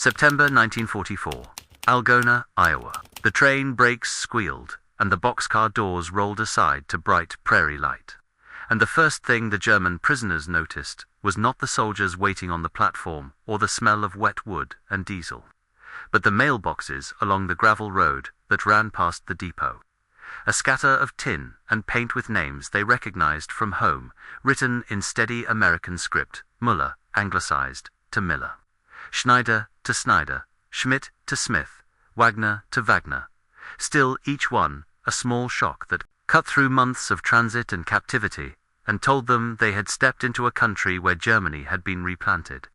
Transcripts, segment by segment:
September 1944. Algona, Iowa. The train brakes squealed, and the boxcar doors rolled aside to bright prairie light. And the first thing the German prisoners noticed was not the soldiers waiting on the platform or the smell of wet wood and diesel, but the mailboxes along the gravel road that ran past the depot. A scatter of tin and paint with names they recognized from home, written in steady American script, Müller, anglicized, to Miller. Schneider to Snyder, Schmidt to Smith, Wagner to Wagner. Still each one a small shock that cut through months of transit and captivity and told them they had stepped into a country where Germany had been replanted,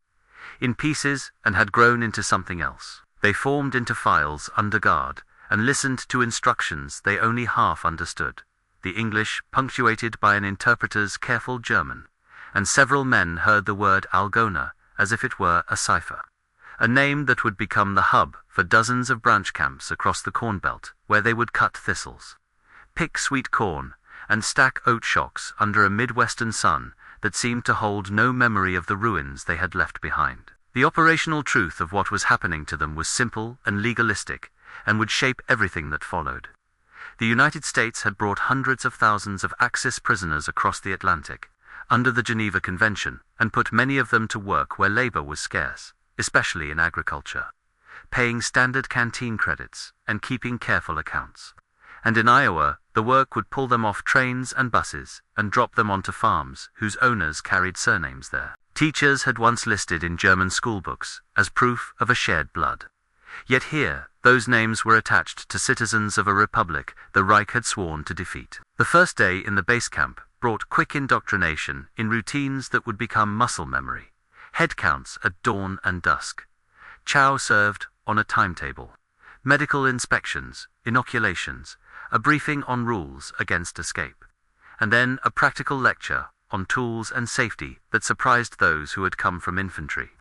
in pieces, and had grown into something else. They formed into files under guard and listened to instructions they only half understood, the English punctuated by an interpreter's careful German, and several men heard the word Algona as if it were a cipher, a name that would become the hub for dozens of branch camps across the Corn Belt, where they would cut thistles, pick sweet corn, and stack oat shocks under a Midwestern sun that seemed to hold no memory of the ruins they had left behind. The operational truth of what was happening to them was simple and legalistic, and would shape everything that followed. The United States had brought hundreds of thousands of Axis prisoners across the Atlantic, under the Geneva Convention, and put many of them to work where labor was scarce, especially in agriculture, paying standard canteen credits and keeping careful accounts. And in Iowa, the work would pull them off trains and buses and drop them onto farms whose owners carried surnames there. Teachers had once listed in German schoolbooks as proof of a shared blood. Yet here, those names were attached to citizens of a republic the Reich had sworn to defeat. The first day in the base camp brought quick indoctrination in routines that would become muscle memory, head counts at dawn and dusk, chow served on a timetable, medical inspections, inoculations, a briefing on rules against escape, and then a practical lecture on tools and safety that surprised those who had come from infantry,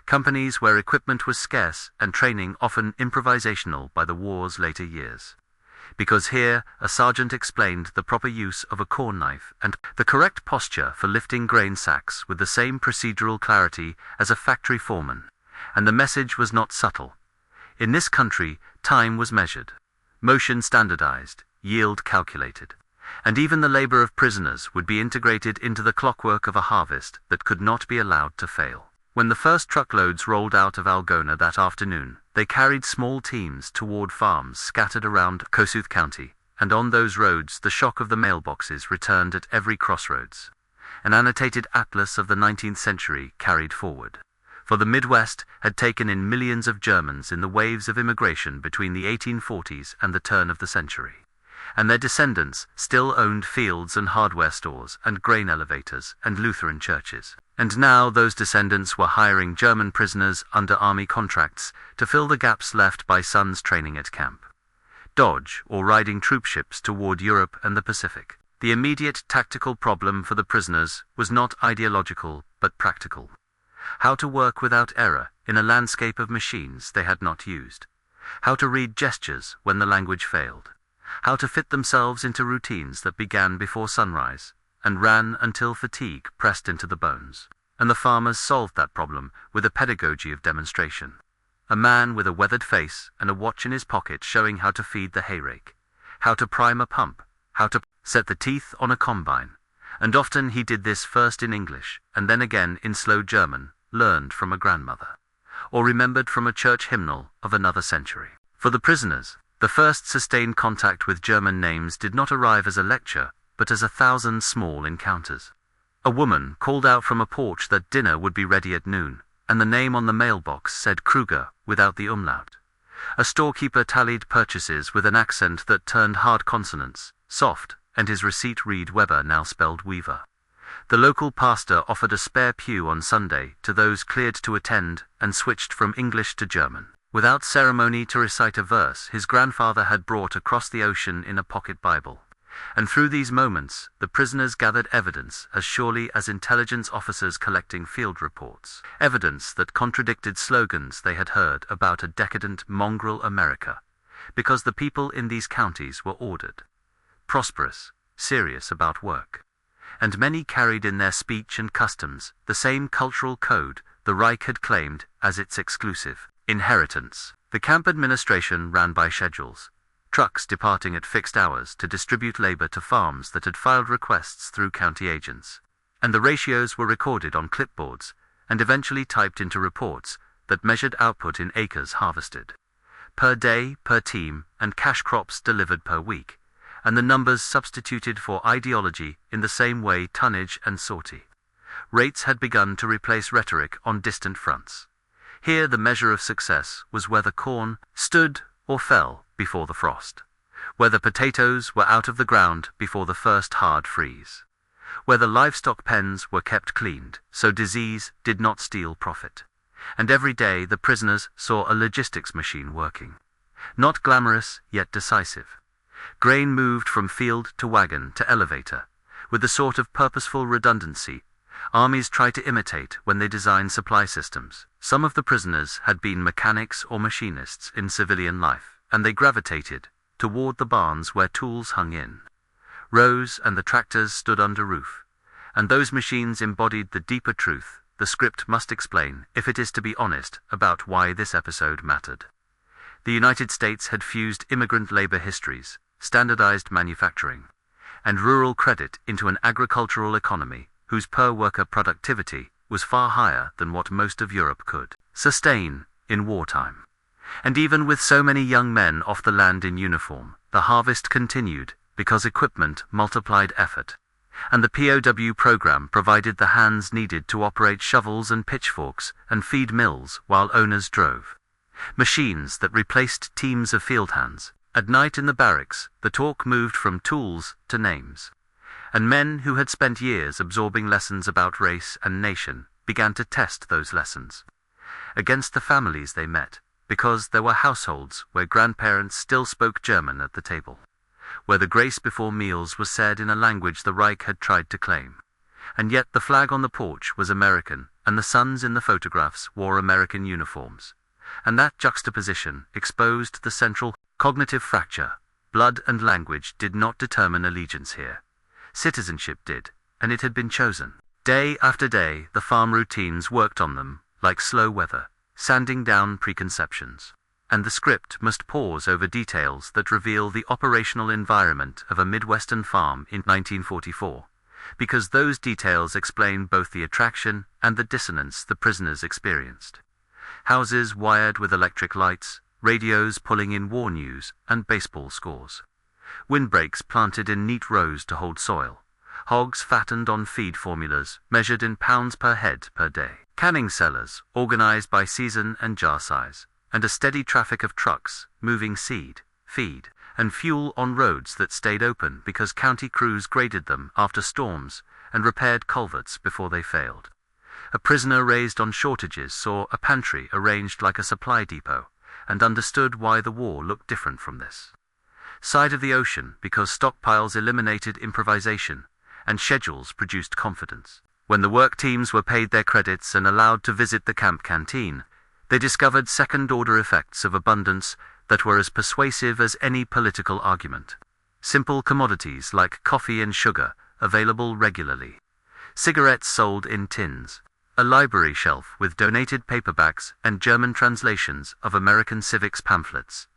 companies where equipment was scarce and training often improvisational by the war's later years. Because here a sergeant explained the proper use of a corn knife and the correct posture for lifting grain sacks with the same procedural clarity as a factory foreman, and the message was not subtle. In this country, time was measured, motion standardized, yield calculated, and even the labor of prisoners would be integrated into the clockwork of a harvest that could not be allowed to fail. When the first truckloads rolled out of Algona that afternoon, they carried small teams toward farms scattered around Kossuth County, and on those roads the shock of the mailboxes returned at every crossroads. An annotated atlas of the 19th century carried forward. For the Midwest had taken in millions of Germans in the waves of immigration between the 1840s and the turn of the century, and their descendants still owned fields and hardware stores and grain elevators and Lutheran churches. And now those descendants were hiring German prisoners under army contracts to fill the gaps left by sons training at camp, Dodge, or riding troopships toward Europe and the Pacific. The immediate tactical problem for the prisoners was not ideological but practical. How to work without error in a landscape of machines they had not used. How to read gestures when the language failed. How to fit themselves into routines that began before sunrise and ran until fatigue pressed into the bones. And the farmers solved that problem with a pedagogy of demonstration. A man with a weathered face and a watch in his pocket showing how to feed the hayrake, how to prime a pump, how to set the teeth on a combine. And often he did this first in English, and then again in slow German, learned from a grandmother, or remembered from a church hymnal of another century. For the prisoners, the first sustained contact with German names did not arrive as a lecture, but as 1,000 small encounters. A woman called out from a porch that dinner would be ready at noon, and the name on the mailbox said Krueger without the umlaut. A storekeeper tallied purchases with an accent that turned hard consonants, soft, and his receipt read Weber now spelled Weaver. The local pastor offered a spare pew on Sunday to those cleared to attend and switched from English to German. Without ceremony to recite a verse his grandfather had brought across the ocean in a pocket Bible. And through these moments, the prisoners gathered evidence as surely as intelligence officers collecting field reports. Evidence that contradicted slogans they had heard about a decadent mongrel America, because the people in these counties were ordered, prosperous, serious about work. And many carried in their speech and customs the same cultural code the Reich had claimed as its exclusive. Inheritance. The camp administration ran by schedules, trucks departing at fixed hours to distribute labor to farms that had filed requests through county agents. And the ratios were recorded on clipboards and eventually typed into reports that measured output in acres harvested, per day, per team, and cash crops delivered per week, and the numbers substituted for ideology in the same way tonnage and sortie. Rates had begun to replace rhetoric on distant fronts. Here the measure of success was whether corn stood or fell before the frost, whether potatoes were out of the ground before the first hard freeze, whether livestock pens were kept cleaned so disease did not steal profit. And every day the prisoners saw a logistics machine working. Not glamorous, yet decisive. Grain moved from field to wagon to elevator, with the sort of purposeful redundancy armies try to imitate when they design supply systems. Some of the prisoners had been mechanics or machinists in civilian life, and they gravitated toward the barns where tools hung in rows and the tractors stood under roof, and those machines embodied the deeper truth the script must explain if it is to be honest about why this episode mattered. The United States had fused immigrant labor histories, standardized manufacturing, and rural credit into an agricultural economy whose per-worker productivity was far higher than what most of Europe could sustain in wartime. And even with so many young men off the land in uniform, the harvest continued because equipment multiplied effort, and the POW program provided the hands needed to operate shovels and pitchforks and feed mills while owners drove. Machines that replaced teams of field hands. At night in the barracks, the talk moved from tools to names, and men who had spent years absorbing lessons about race and nation began to test those lessons against the families they met, because there were households where grandparents still spoke German at the table, where the grace before meals was said in a language the Reich had tried to claim. And yet the flag on the porch was American, and the sons in the photographs wore American uniforms. And that juxtaposition exposed the central cognitive fracture. Blood and language did not determine allegiance here. Citizenship did, and it had been chosen. Day after day, the farm routines worked on them, like slow weather, sanding down preconceptions. And the script must pause over details that reveal the operational environment of a Midwestern farm in 1944, because those details explain both the attraction and the dissonance the prisoners experienced. Houses wired with electric lights, radios pulling in war news and baseball scores. Windbreaks planted in neat rows to hold soil. Hogs fattened on feed formulas measured in pounds per head per day. Canning cellars organized by season and jar size, and a steady traffic of trucks moving seed, feed, and fuel on roads that stayed open because county crews graded them after storms and repaired culverts before they failed. A prisoner raised on shortages saw a pantry arranged like a supply depot and understood why the war looked different from this side of the ocean, because stockpiles eliminated improvisation and schedules produced confidence. When the work teams were paid their credits and allowed to visit the camp canteen, they discovered second-order effects of abundance that were as persuasive as any political argument. Simple commodities like coffee and sugar, available regularly. Cigarettes sold in tins. A library shelf with donated paperbacks and German translations of American civics pamphlets.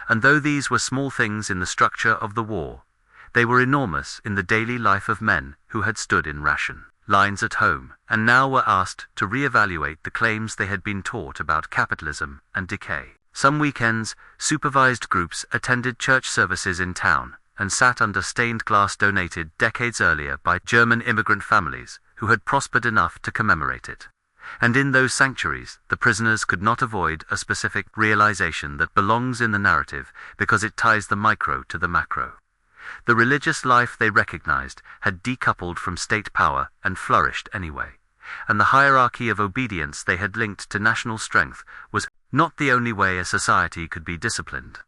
And though these were small things in the structure of the war, they were enormous in the daily life of men who had stood in ration lines at home, and now were asked to re-evaluate the claims they had been taught about capitalism and decay. Some weekends, supervised groups attended church services in town and sat under stained glass donated decades earlier by German immigrant families who had prospered enough to commemorate it. And in those sanctuaries, the prisoners could not avoid a specific realization that belongs in the narrative because it ties the micro to the macro. The religious life they recognized had decoupled from state power and flourished anyway, and the hierarchy of obedience they had linked to national strength was not the only way a society could be disciplined,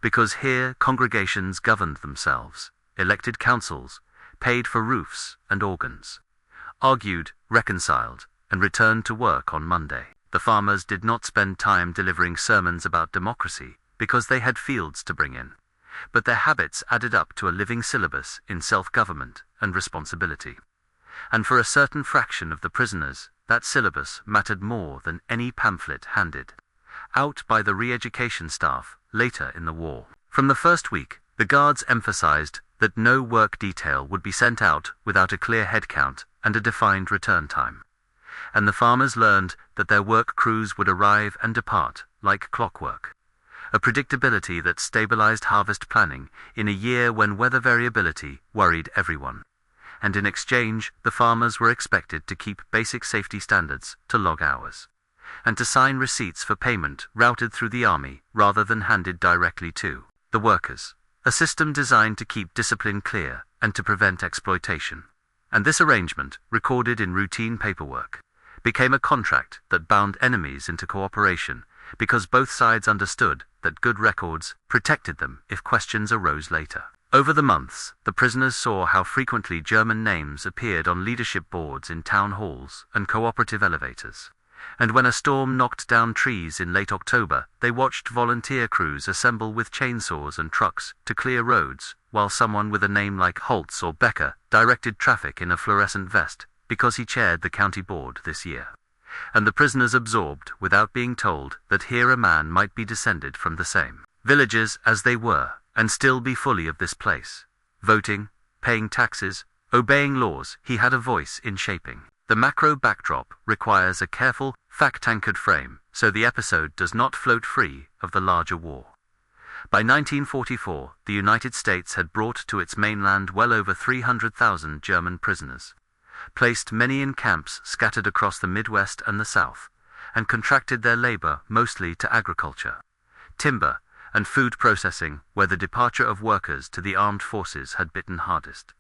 because here congregations governed themselves, elected councils, paid for roofs and organs, argued, reconciled, and returned to work on Monday. The farmers did not spend time delivering sermons about democracy because they had fields to bring in, but their habits added up to a living syllabus in self-government and responsibility. And for a certain fraction of the prisoners, that syllabus mattered more than any pamphlet handed out by the re-education staff later in the war. From the first week, the guards emphasized that no work detail would be sent out without a clear headcount and a defined return time. And the farmers learned that their work crews would arrive and depart like clockwork, a predictability that stabilized harvest planning in a year when weather variability worried everyone. And in exchange, the farmers were expected to keep basic safety standards to log hours, and to sign receipts for payment routed through the army rather than handed directly to the workers, a system designed to keep discipline clear and to prevent exploitation. And this arrangement, recorded in routine paperwork, became a contract that bound enemies into cooperation because both sides understood that good records protected them if questions arose later. Over the months, the prisoners saw how frequently German names appeared on leadership boards in town halls and cooperative elevators. And when a storm knocked down trees in late October, they watched volunteer crews assemble with chainsaws and trucks to clear roads, while someone with a name like Holtz or Becker directed traffic in a fluorescent vest because he chaired the county board this year. And the prisoners absorbed, without being told, that here a man might be descended from the same villages as they were, and still be fully of this place. Voting, paying taxes, obeying laws, he had a voice in shaping. The macro backdrop requires a careful, fact-anchored frame, so the episode does not float free of the larger war. By 1944, the United States had brought to its mainland well over 300,000 German prisoners, placed many in camps scattered across the Midwest and the South, and contracted their labor mostly to agriculture, timber, and food processing, where the departure of workers to the armed forces had bitten hardest.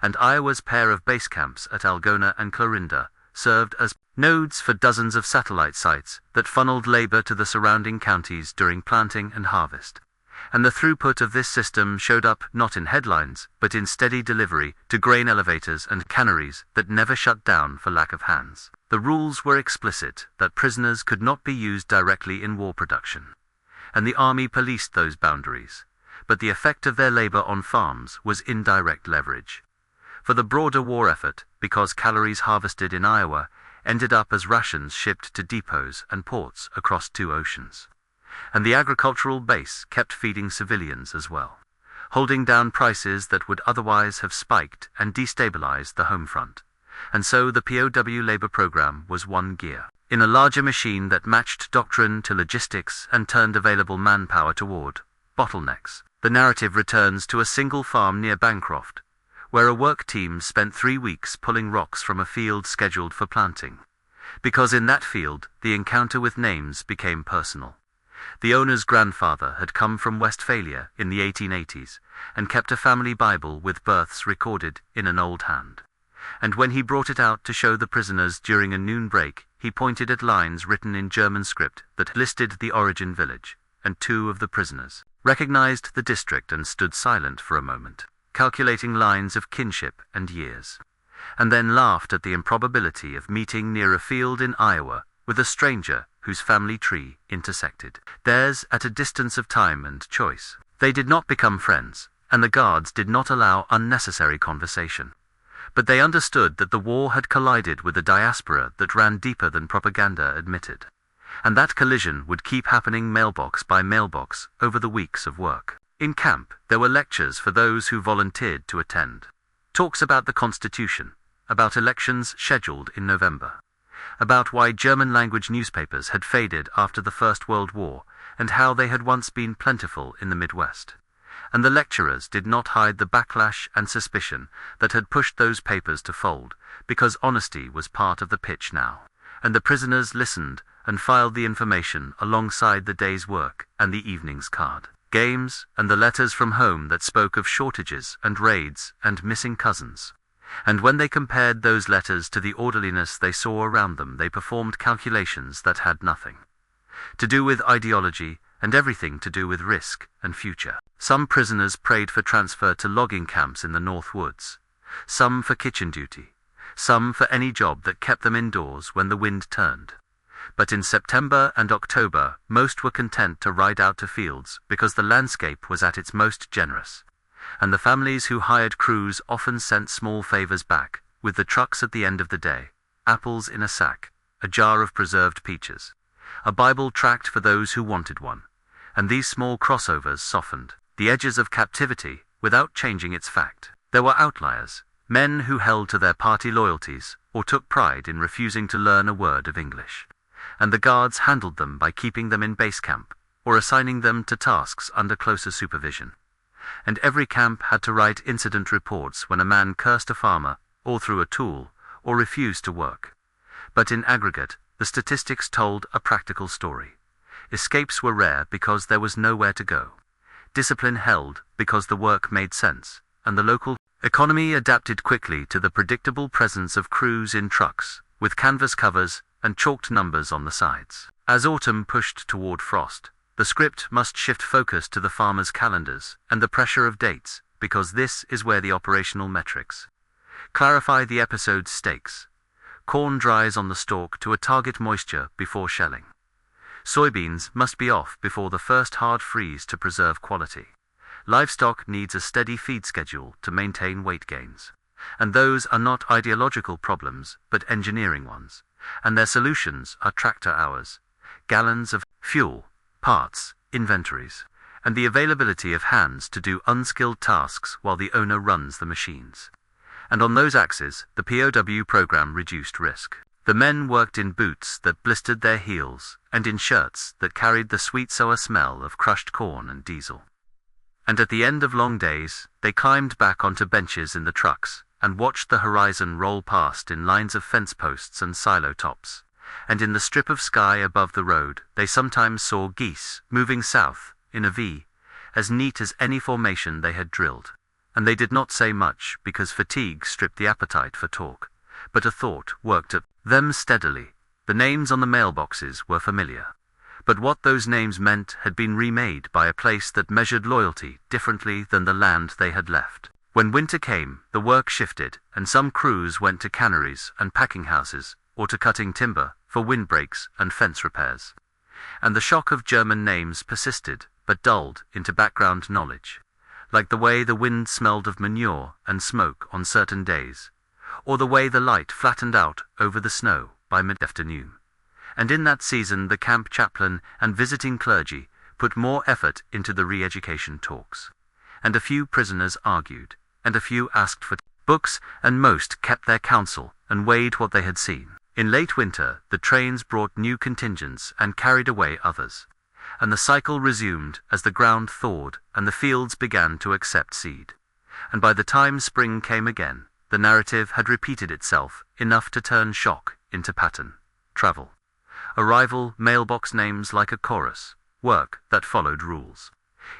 And Iowa's pair of base camps at Algona and Clarinda served as nodes for dozens of satellite sites that funneled labor to the surrounding counties during planting and harvest. And the throughput of this system showed up not in headlines, but in steady delivery to grain elevators and canneries that never shut down for lack of hands. The rules were explicit that prisoners could not be used directly in war production, and the army policed those boundaries, but the effect of their labor on farms was indirect leverage for the broader war effort, because calories harvested in Iowa ended up as rations shipped to depots and ports across 2 oceans. And the agricultural base kept feeding civilians as well, holding down prices that would otherwise have spiked and destabilized the home front. And so the POW labor program was one gear in a larger machine that matched doctrine to logistics and turned available manpower toward bottlenecks. The narrative returns to a single farm near Bancroft, where a work team spent 3 weeks pulling rocks from a field scheduled for planting, because in that field the encounter with names became personal. The owner's grandfather had come from Westphalia in the 1880s and kept a family Bible with births recorded in an old hand. And when he brought it out to show the prisoners during a noon break, he pointed at lines written in German script that listed the origin village, and 2 of the prisoners recognized the district and stood silent for a moment, calculating lines of kinship and years, and then laughed at the improbability of meeting near a field in Iowa with a stranger whose family tree intersected theirs at a distance of time and choice. They did not become friends, and the guards did not allow unnecessary conversation. But they understood that the war had collided with a diaspora that ran deeper than propaganda admitted, and that collision would keep happening mailbox by mailbox over the weeks of work. In camp, there were lectures for those who volunteered to attend. Talks about the Constitution, about elections scheduled in November, about why German-language newspapers had faded after the First World War and how they had once been plentiful in the Midwest. And the lecturers did not hide the backlash and suspicion that had pushed those papers to fold, because honesty was part of the pitch now. And the prisoners listened and filed the information alongside the day's work and the evening's card games, and the letters from home that spoke of shortages and raids and missing cousins. And when they compared those letters to the orderliness they saw around them, they performed calculations that had nothing to do with ideology and everything to do with risk and future. Some prisoners prayed for transfer to logging camps in the North Woods, some for kitchen duty, some for any job that kept them indoors when the wind turned. But in September and October, most were content to ride out to fields because the landscape was at its most generous, and the families who hired crews often sent small favors back, with the trucks at the end of the day, apples in a sack, a jar of preserved peaches, a Bible tract for those who wanted one, and these small crossovers softened the edges of captivity without changing its fact. There were outliers, men who held to their party loyalties or took pride in refusing to learn a word of English, and the guards handled them by keeping them in base camp or assigning them to tasks under closer supervision. And every camp had to write incident reports when a man cursed a farmer or threw a tool or refused to work. But in aggregate, the statistics told a practical story. Escapes were rare because there was nowhere to go. Discipline held because the work made sense, and the local economy adapted quickly to the predictable presence of crews in trucks, with canvas covers and chalked numbers on the sides. As autumn pushed toward frost, the script must shift focus to the farmers' calendars and the pressure of dates, because this is where the operational metrics clarify the episode's stakes. Corn dries on the stalk to a target moisture before shelling. Soybeans must be off before the first hard freeze to preserve quality. Livestock needs a steady feed schedule to maintain weight gains. And those are not ideological problems, but engineering ones. And their solutions are tractor hours, gallons of fuel, parts, inventories, and the availability of hands to do unskilled tasks while the owner runs the machines. And on those axes, the POW program reduced risk. The men worked in boots that blistered their heels, and in shirts that carried the sweet sour smell of crushed corn and diesel. And at the end of long days, they climbed back onto benches in the trucks, and watched the horizon roll past in lines of fence posts and silo tops. And in the strip of sky above the road, they sometimes saw geese moving south, in a V, as neat as any formation they had drilled. And they did not say much, because fatigue stripped the appetite for talk. But a thought worked at them steadily. The names on the mailboxes were familiar. But what those names meant had been remade by a place that measured loyalty differently than the land they had left. When winter came, the work shifted, and some crews went to canneries and packing houses, or to cutting timber for windbreaks and fence repairs. And the shock of German names persisted, but dulled into background knowledge, like the way the wind smelled of manure and smoke on certain days, or the way the light flattened out over the snow by mid-afternoon. And in that season the camp chaplain and visiting clergy put more effort into the re-education talks. And a few prisoners argued, and a few asked for books, and most kept their counsel and weighed what they had seen. In late winter, the trains brought new contingents and carried away others. And the cycle resumed as the ground thawed and the fields began to accept seed. And by the time spring came again, the narrative had repeated itself enough to turn shock into pattern. Travel. Arrival, mailbox names like a chorus. Work that followed rules.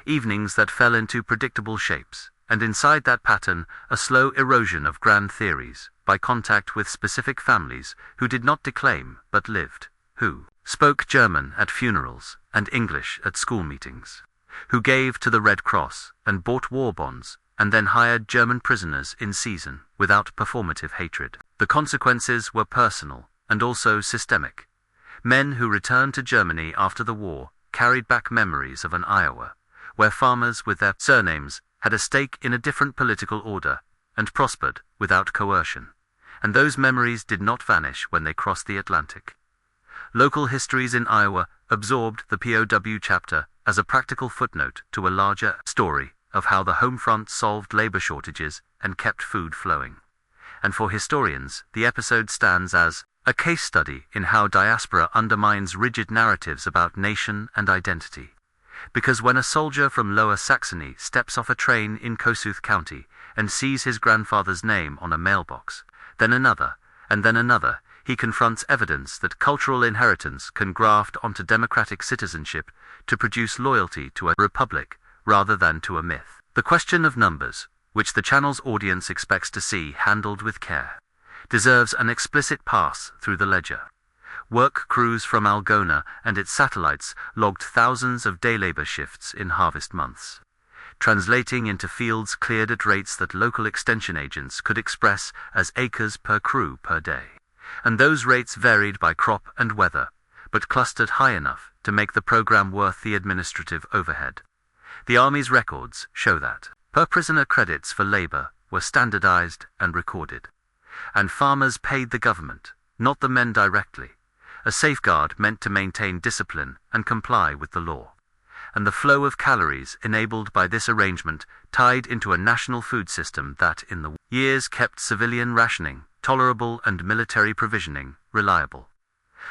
Evenings that fell into predictable shapes. And inside that pattern, a slow erosion of grand theories, by contact with specific families who did not declaim but lived, who spoke German at funerals and English at school meetings, who gave to the Red Cross and bought war bonds and then hired German prisoners in season without performative hatred. The consequences were personal and also systemic. Men who returned to Germany after the war carried back memories of an Iowa, where farmers with their surnames had a stake in a different political order and prospered without coercion. And those memories did not vanish when they crossed the Atlantic. Local histories in Iowa absorbed the POW chapter as a practical footnote to a larger story of how the home front solved labor shortages and kept food flowing. And for historians, the episode stands as a case study in how diaspora undermines rigid narratives about nation and identity. Because when a soldier from Lower Saxony steps off a train in Kossuth County and sees his grandfather's name on a mailbox, then another, and then another, he confronts evidence that cultural inheritance can graft onto democratic citizenship to produce loyalty to a republic rather than to a myth. The question of numbers, which the channel's audience expects to see handled with care, deserves an explicit pass through the ledger. Work crews from Algona and its satellites logged thousands of day labor shifts in harvest months, translating into fields cleared at rates that local extension agents could express as acres per crew per day. And those rates varied by crop and weather, but clustered high enough to make the program worth the administrative overhead. The Army's records show that per-prisoner credits for labor were standardized and recorded. And farmers paid the government, not the men directly, a safeguard meant to maintain discipline and comply with the law, and the flow of calories enabled by this arrangement tied into a national food system that in the years kept civilian rationing tolerable and military provisioning reliable.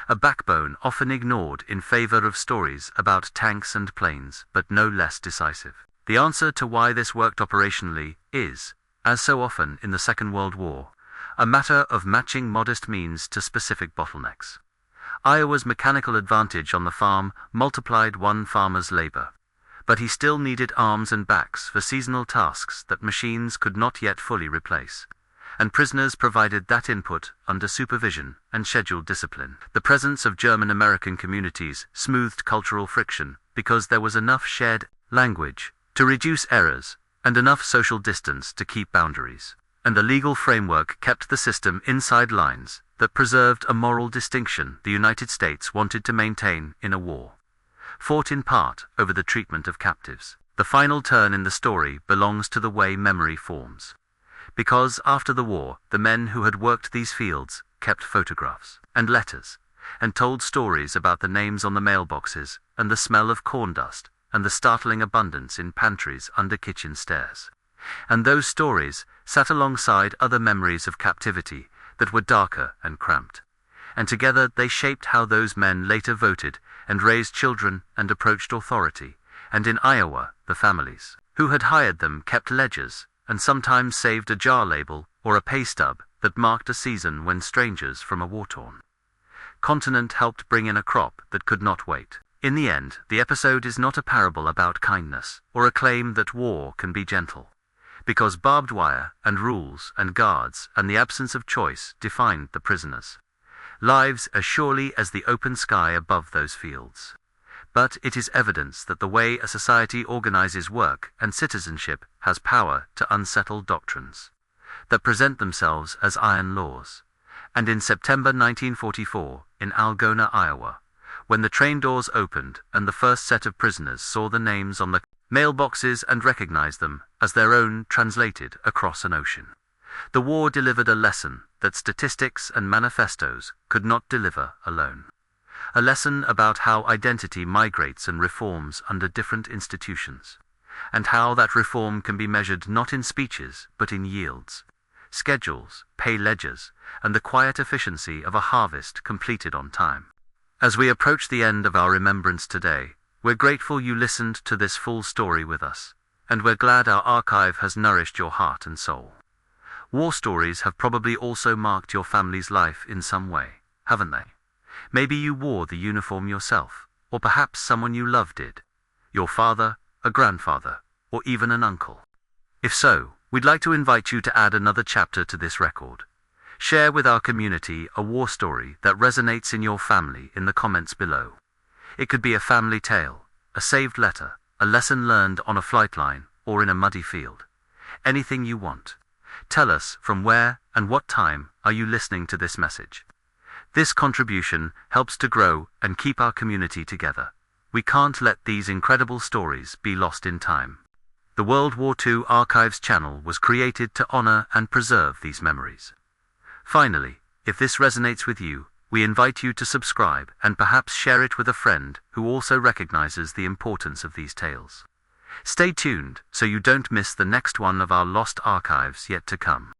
A backbone often ignored in favor of stories about tanks and planes, but no less decisive. The answer to why this worked operationally is, as so often in the Second World War, a matter of matching modest means to specific bottlenecks. Iowa's mechanical advantage on the farm multiplied one farmer's labor, but he still needed arms and backs for seasonal tasks that machines could not yet fully replace, and prisoners provided that input under supervision and scheduled discipline. The presence of German-American communities smoothed cultural friction because there was enough shared language to reduce errors and enough social distance to keep boundaries, and the legal framework kept the system inside lines that preserved a moral distinction the United States wanted to maintain in a war, fought in part over the treatment of captives. The final turn in the story belongs to the way memory forms, because after the war, the men who had worked these fields kept photographs and letters, and told stories about the names on the mailboxes, and the smell of corn dust, and the startling abundance in pantries under kitchen stairs. And those stories sat alongside other memories of captivity that were darker and cramped, and together they shaped how those men later voted and raised children and approached authority, and in Iowa, the families who had hired them kept ledgers, and sometimes saved a jar label or a pay stub that marked a season when strangers from a war-torn continent helped bring in a crop that could not wait. In the end, the episode is not a parable about kindness, or a claim that war can be gentle, because barbed wire and rules and guards and the absence of choice defined the prisoners' lives as surely as the open sky above those fields. But it is evidence that the way a society organizes work and citizenship has power to unsettle doctrines that present themselves as iron laws. And in September 1944, in Algona, Iowa, when the train doors opened and the first set of prisoners saw the names on the mailboxes and recognized them as their own translated across an ocean, the war delivered a lesson that statistics and manifestos could not deliver alone. A lesson about how identity migrates and reforms under different institutions, and how that reform can be measured not in speeches but in yields, schedules, pay ledgers, and the quiet efficiency of a harvest completed on time. As we approach the end of our remembrance today, we're grateful you listened to this full story with us, and we're glad our archive has nourished your heart and soul. War stories have probably also marked your family's life in some way, haven't they? Maybe you wore the uniform yourself, or perhaps someone you loved did, your father, a grandfather, or even an uncle. If so, we'd like to invite you to add another chapter to this record. Share with our community a war story that resonates in your family in the comments below. It could be a family tale, a saved letter, a lesson learned on a flight line, or in a muddy field. Anything you want. Tell us from where and what time are you listening to this message. This contribution helps to grow and keep our community together. We can't let these incredible stories be lost in time. The World War II Archives channel was created to honor and preserve these memories. Finally, if this resonates with you, we invite you to subscribe and perhaps share it with a friend who also recognizes the importance of these tales. Stay tuned so you don't miss the next one of our lost archives yet to come.